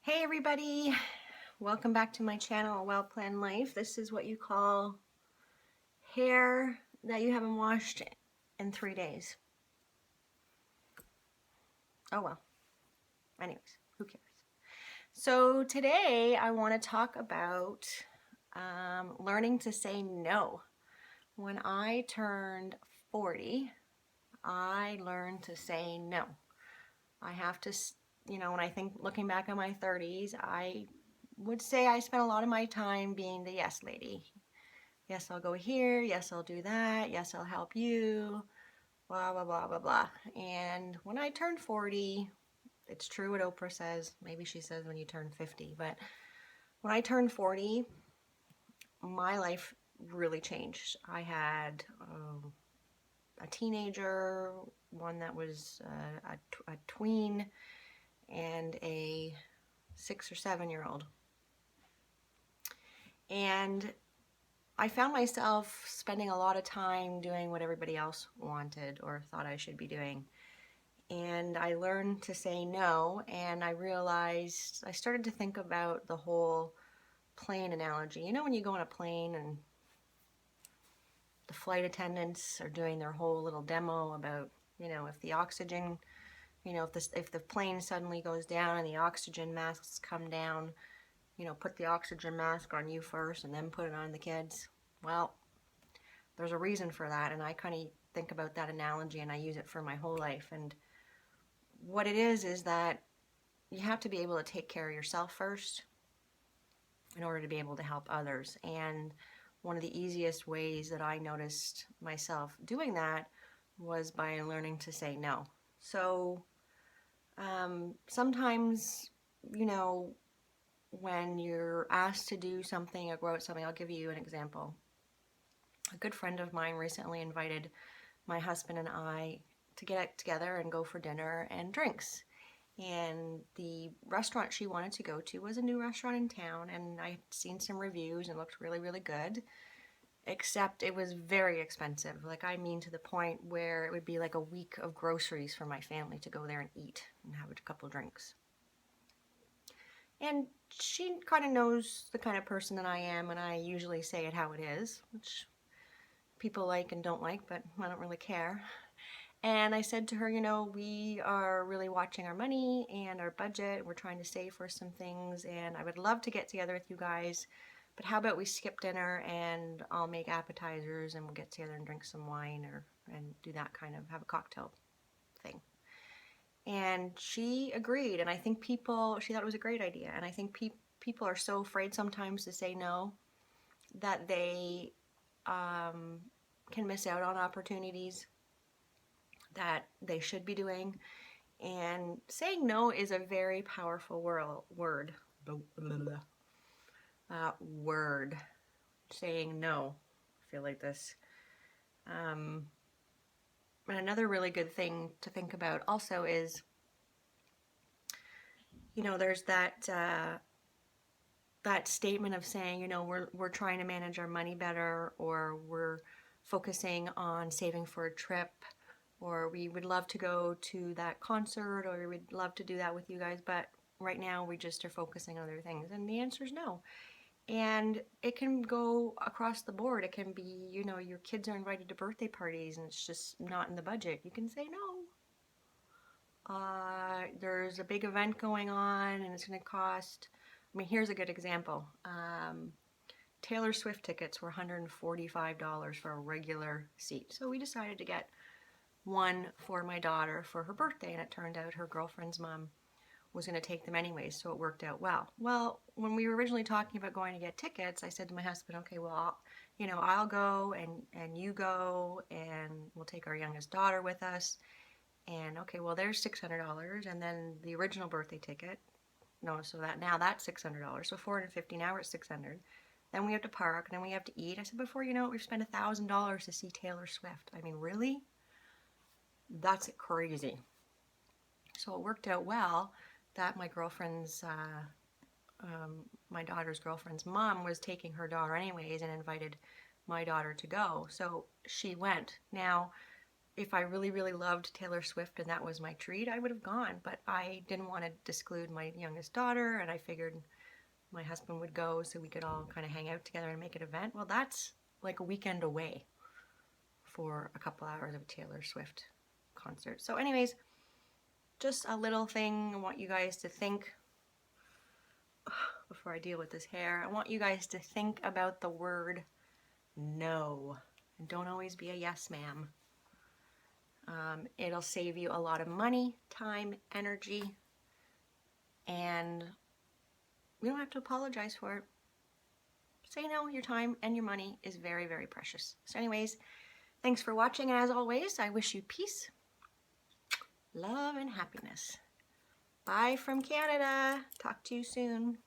Hey everybody, welcome back to my channel, A Well Planned Life. This is what you call hair that you haven't washed in 3 days. Oh well, anyways, who cares? So today I want to talk about learning to say no. When I turned 40, I learned to say no. I have to, when I think looking back on my 30s, I would say I spent a lot of my time being the yes lady. Yes, I'll go here. Yes, I'll do that. Yes, I'll help you. Blah, blah, blah, blah, blah. And when I turned 40, it's true what Oprah says. Maybe she says when you turn 50. But when I turned 40, my life really changed. I had a teenager, one that was a tween, and a 6 or 7 year old. And I found myself spending a lot of time doing what everybody else wanted or thought I should be doing. And I learned to say no, and I realized, I started to think about the whole plane analogy. You know when you go on a plane and the flight attendants are doing their whole little demo about, if the oxygen, if the plane suddenly goes down and the oxygen masks come down, put the oxygen mask on you first and then put it on the kids. Well, there's a reason for that, and I kind of think about that analogy and I use it for my whole life. And what it is that you have to be able to take care of yourself first in order to be able to help others. And one of the easiest ways that I noticed myself doing that was by learning to say no. So sometimes, when you're asked to do something or go out something, I'll give you an example. A good friend of mine recently invited my husband and I to get together and go for dinner and drinks. And the restaurant she wanted to go to was a new restaurant in town, and I'd seen some reviews and looked really, really good. Except it was very expensive. Like, I mean, to the point where it would be like a week of groceries for my family to go there and eat and have a couple drinks. And she kind of knows the kind of person that I am, and I usually say it how it is, which people like and don't like, but I don't really care. And I said to her, we are really watching our money and our budget. We're trying to save for some things, and I would love to get together with you guys, but how about we skip dinner and I'll make appetizers and we'll get together and drink some wine and do that kind of, have a cocktail thing. And she agreed, and I think she thought it was a great idea. And I think people are so afraid sometimes to say no that they can miss out on opportunities that they should be doing. And saying no is a very powerful word. Word. Saying no. I feel like this. And another really good thing to think about also is, there's that statement of saying, we're trying to manage our money better, or we're focusing on saving for a trip, or we would love to go to that concert, or we'd love to do that with you guys, but right now we just are focusing on other things. And the answer is no. And it can go across the board. It can be, your kids are invited to birthday parties and it's just not in the budget. You can say no. There's a big event going on and it's going to cost, here's a good example. Taylor Swift tickets were $145 for a regular seat. So we decided to get one for my daughter for her birthday, and it turned out her girlfriend's mom was going to take them anyways, so it worked out well. Well, when we were originally talking about going to get tickets, I said to my husband, okay, well, I'll go and you go, and we'll take our youngest daughter with us. And okay, well, there's $600, and then the original birthday ticket. No, so that's $600. So $450. Now we're at $600. Then we have to park, and then we have to eat. I said, before you know it, we've spent $1,000 to see Taylor Swift. Really? That's crazy. So it worked out well that my daughter's girlfriend's mom was taking her daughter anyways and invited my daughter to go. So she went. Now, if I really, really loved Taylor Swift and that was my treat, I would have gone. But I didn't want to disclude my youngest daughter, and I figured my husband would go so we could all kind of hang out together and make an event. Well, that's like a weekend away for a couple hours of a Taylor Swift concert. So anyways, just a little thing I want you guys to think before I deal with this hair. I want you guys to think about the word no. And don't always be a yes ma'am. It'll save you a lot of money, time, energy, and you don't have to apologize for it. Say no, your time and your money is very, very precious. So anyways, thanks for watching, and as always, I wish you peace, love, and happiness. Bye from Canada. Talk to you soon.